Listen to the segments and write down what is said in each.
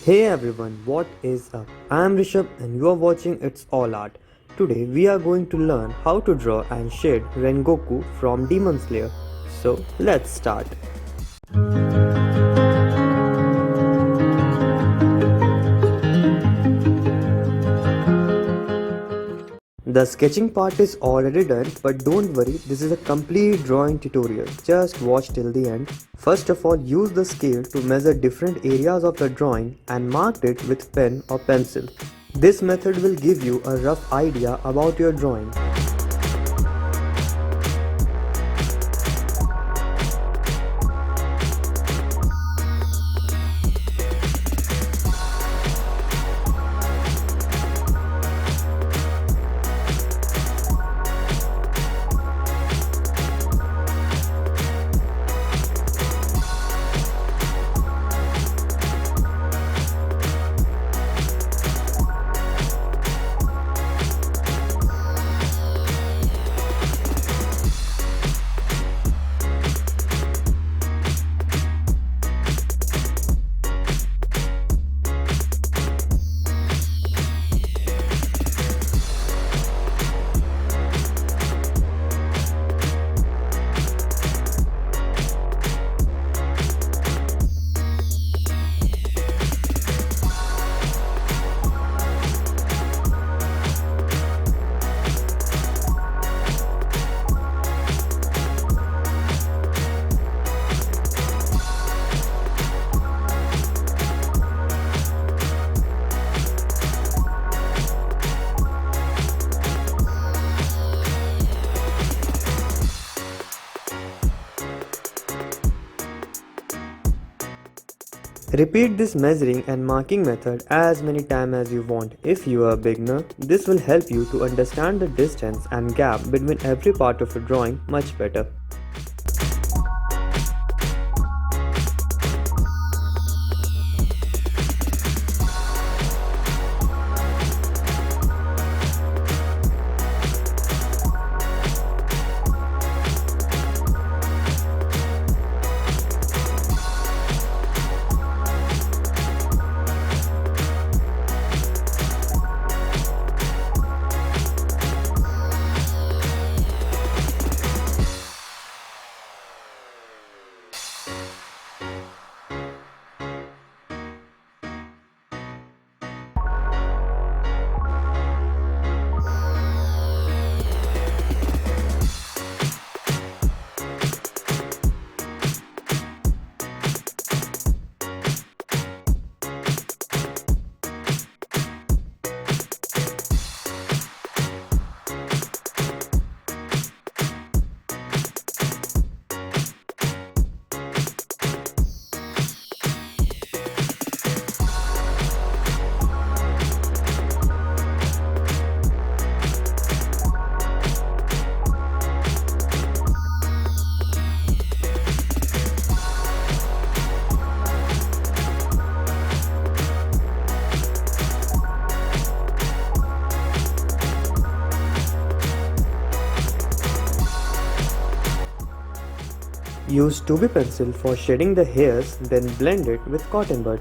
Hey everyone, what is up? I am Rishabh and you are watching It's All Art. Today we are going to learn how to draw and shade Rengoku from Demon Slayer. So let's start. The sketching part is already done, but don't worry, this is a complete drawing tutorial. Just watch till the end. First of all, use the scale to measure different areas of the drawing and mark it with pen or pencil. This method will give you a rough idea about your drawing. Repeat this measuring and marking method as many times as you want. If you are a beginner, this will help you to understand the distance and gap between every part of your drawing much better. Use 2B pencil for shading the hairs, then blend it with cotton bud.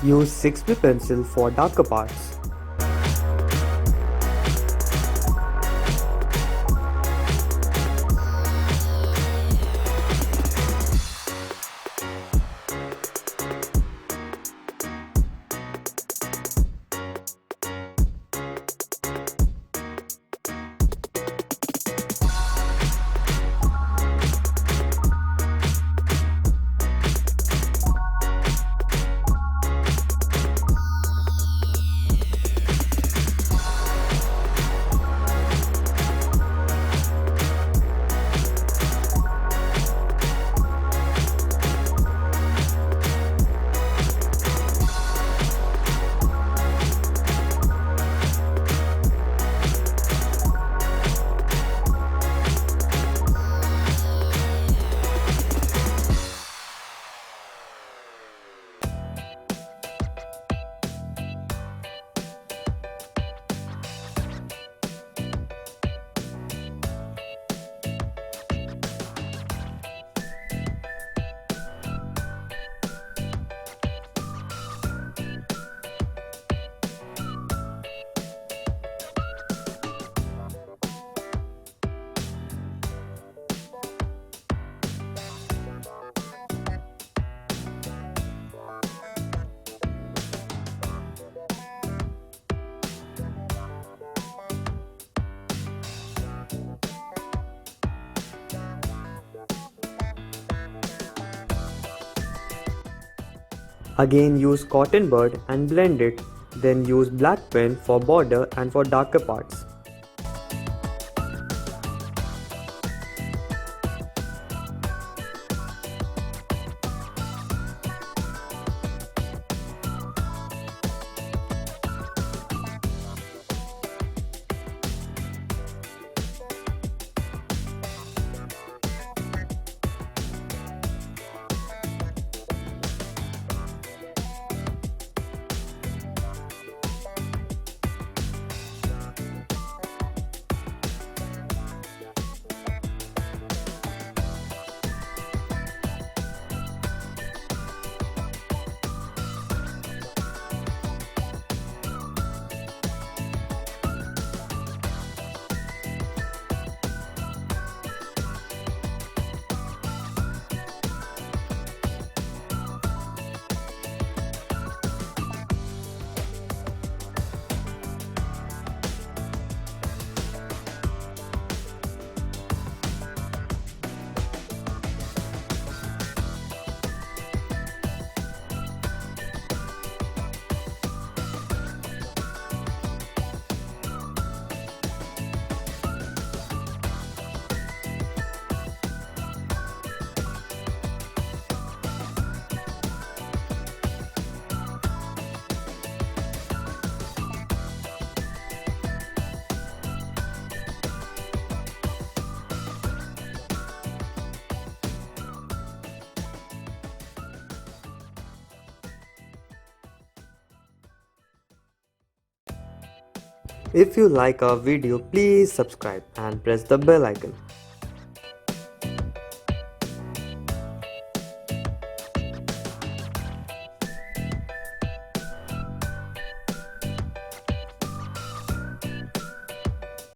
Use 6B pencil for darker parts. Again use cotton bud and blend it, then use black pen for border and for darker parts. If you like our video, please subscribe and press the bell icon.